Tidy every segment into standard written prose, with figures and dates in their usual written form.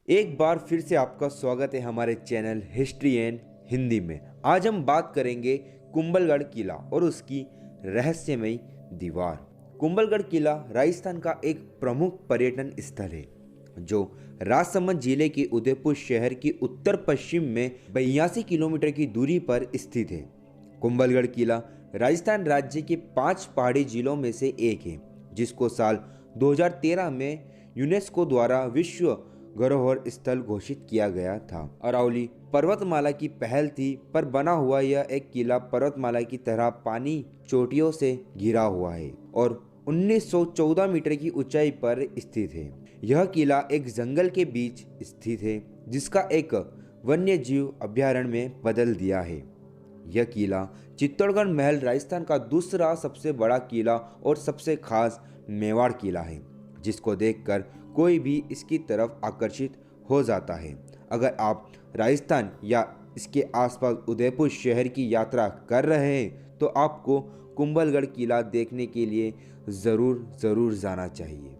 एक बार फिर से आपका स्वागत है हमारे चैनल हिस्ट्री एंड हिंदी में। आज हम बात करेंगे कुंभलगढ़ किला और उसकी रहस्यमयी दीवार। कुंभलगढ़ किला राजस्थान का एक प्रमुख पर्यटन स्थल है जो राजसमंद जिले के उदयपुर शहर की उत्तर पश्चिम में 82 किलोमीटर की दूरी पर स्थित है। कुंभलगढ़ किला राजस्थान राज्य के 5 पहाड़ी जिलों में से एक है, जिसको साल 2013 में यूनेस्को द्वारा विश्व धरोहर स्थल घोषित किया गया था। अरावली पर्वतमाला की पहल थी, पर बना हुआ यह एक किला पर्वतमाला की तरह पानी चोटियों से घिरा हुआ है और 1914 मीटर की ऊंचाई पर स्थित है। यह किला एक जंगल के बीच स्थित है, जिसका एक वन्य जीव अभ्यारण्य में बदल दिया है। यह किला चित्तौड़गढ़ महल राजस्थान का दूसरा सबसे बड़ा किला और सबसे खास मेवाड़ किला है, जिसको देखकर कोई भी इसकी तरफ आकर्षित हो जाता है। अगर आप राजस्थान या इसके आसपास उदयपुर शहर की यात्रा कर रहे हैं तो आपको कुंभलगढ़ किला देखने के लिए ज़रूर जाना चाहिए।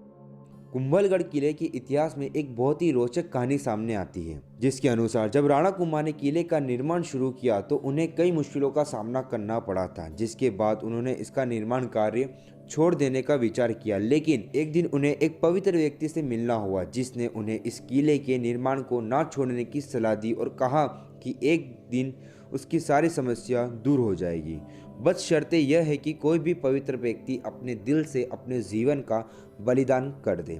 कुंभलगढ़ किले के इतिहास में एक बहुत ही रोचक कहानी सामने आती है, जिसके अनुसार जब राणा कुंभा ने किले का निर्माण शुरू किया तो उन्हें कई मुश्किलों का सामना करना पड़ा था, जिसके बाद उन्होंने इसका निर्माण कार्य छोड़ देने का विचार किया। लेकिन एक दिन उन्हें एक पवित्र व्यक्ति से मिलना हुआ, जिसने उन्हें इस किले के निर्माण को ना छोड़ने की सलाह दी और कहा कि एक दिन उसकी सारी समस्या दूर हो जाएगी। बस शर्तें यह है कि कोई भी पवित्र व्यक्ति अपने दिल से अपने जीवन का बलिदान कर दे।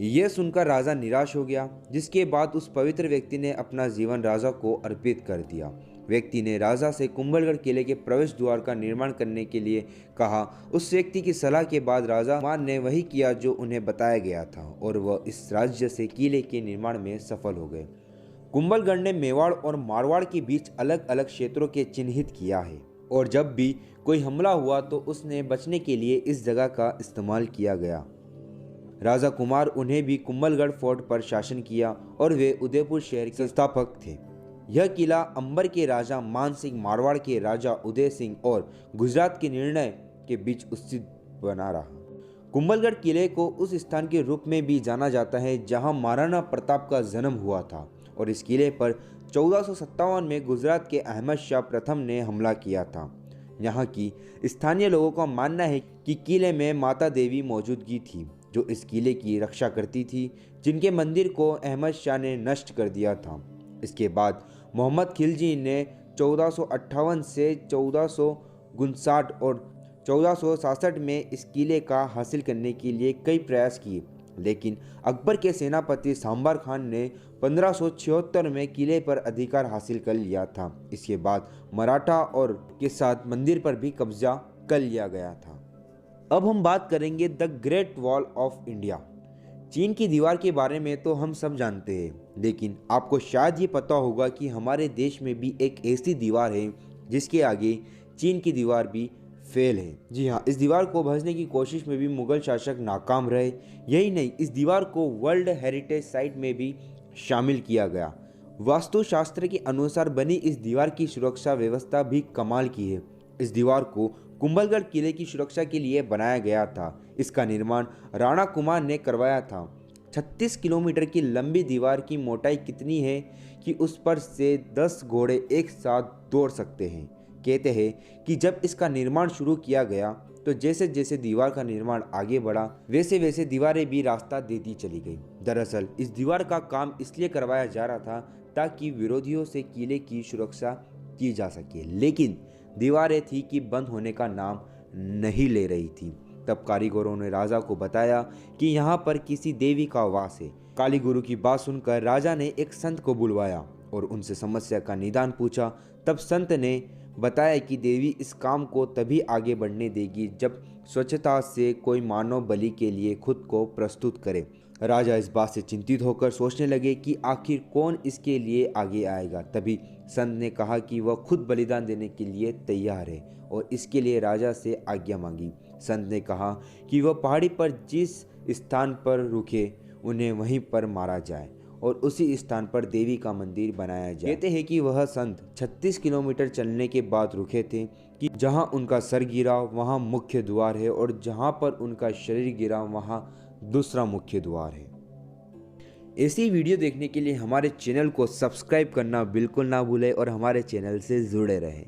यह सुनकर राजा निराश हो गया, जिसके बाद उस पवित्र व्यक्ति ने अपना जीवन राजा को अर्पित कर दिया। व्यक्ति ने राजा से कुंभलगढ़ किले के प्रवेश द्वार का निर्माण करने के लिए कहा। उस व्यक्ति की सलाह के बाद राजा कुमार ने वही किया जो उन्हें बताया गया था और वह इस राज्य से किले के निर्माण में सफल हो गए। कुंभलगढ़ ने मेवाड़ और मारवाड़ के बीच अलग अलग क्षेत्रों के चिन्हित किया है और जब भी कोई हमला हुआ तो उसने बचने के लिए इस जगह का इस्तेमाल किया गया। राजा कुमार उन्हें भी कुंभलगढ़ फोर्ट पर शासन किया और वे उदयपुर शहर के संस्थापक थे। यह किला अंबर के राजा मान सिंह, मारवाड़ के राजा उदय सिंह और गुजरात के निर्णय के बीच स्थित बना रहा। कुंभलगढ़ किले को उस स्थान के रूप में भी जाना जाता है जहां महाराणा प्रताप का जन्म हुआ था और इस किले पर 1457 में गुजरात के अहमद शाह प्रथम ने हमला किया था। यहाँ की स्थानीय लोगों का मानना है कि किले में माता देवी मौजूदगी थी जो इस किले की रक्षा करती थी, जिनके मंदिर को अहमद शाह ने नष्ट कर दिया था। इसके बाद मोहम्मद खिलजी ने 1458 से 1459 और 1466 में इस किले का हासिल करने के लिए कई प्रयास किए, लेकिन अकबर के सेनापति सांबर खान ने 1576 में किले पर अधिकार हासिल कर लिया था। इसके बाद मराठा और के साथ मंदिर पर भी कब्जा कर लिया गया था। अब हम बात करेंगे the great wall of India. चीन की दीवार के बारे में तो हम सब जानते हैं, लेकिन आपको शायद ये पता होगा कि हमारे देश में भी एक ऐसी दीवार है जिसके आगे चीन की दीवार भी फेल है। जी हाँ, इस दीवार को भंसने की कोशिश में भी मुगल शासक नाकाम रहे। यही नहीं, इस दीवार को वर्ल्ड हेरिटेज साइट में भी शामिल किया गया। वास्तुशास्त्र के अनुसार बनी इस दीवार की सुरक्षा व्यवस्था भी कमाल की है। इस दीवार को कुंभलगढ़ किले की सुरक्षा के लिए बनाया गया था। इसका निर्माण राणा कुमार ने करवाया था। 36 किलोमीटर की लंबी दीवार की मोटाई कितनी है कि उस पर से 10 घोड़े एक साथ दौड़ सकते हैं। कहते हैं कि जब इसका निर्माण शुरू किया गया तो जैसे जैसे दीवार का निर्माण आगे बढ़ा वैसे वैसे दीवारें भी रास्ता देती चली गई। दरअसल इस दीवार का काम इसलिए करवाया जा रहा था ताकि विरोधियों से किले की सुरक्षा की जा सके, लेकिन दीवारें थी कि बंद होने का नाम नहीं ले रही थी। तब कारीगरों ने राजा को बताया कि यहाँ पर किसी देवी का वास है। कालीगुरु की बात सुनकर राजा ने एक संत को बुलवाया और उनसे समस्या का निदान पूछा। तब संत ने बताया कि देवी इस काम को तभी आगे बढ़ने देगी जब स्वच्छता से कोई मानव बलि के लिए खुद को प्रस्तुत करे। राजा इस बात से चिंतित होकर सोचने लगे कि आखिर कौन इसके लिए आगे आएगा। तभी संत ने कहा कि वह खुद बलिदान देने के लिए तैयार है और इसके लिए राजा से आज्ञा मांगी। संत ने कहा कि वह पहाड़ी पर जिस स्थान पर रुके उन्हें वहीं पर मारा जाए और उसी स्थान पर देवी का मंदिर बनाया जाए। कहते हैं कि वह संत 36 किलोमीटर चलने के बाद रुके थे कि जहां उनका सर गिरा वहां मुख्य द्वार है और जहां पर उनका शरीर गिरा वहां दूसरा मुख्य द्वार है। ऐसी वीडियो देखने के लिए हमारे चैनल को सब्सक्राइब करना बिल्कुल ना भूलें और हमारे चैनल से जुड़े रहें।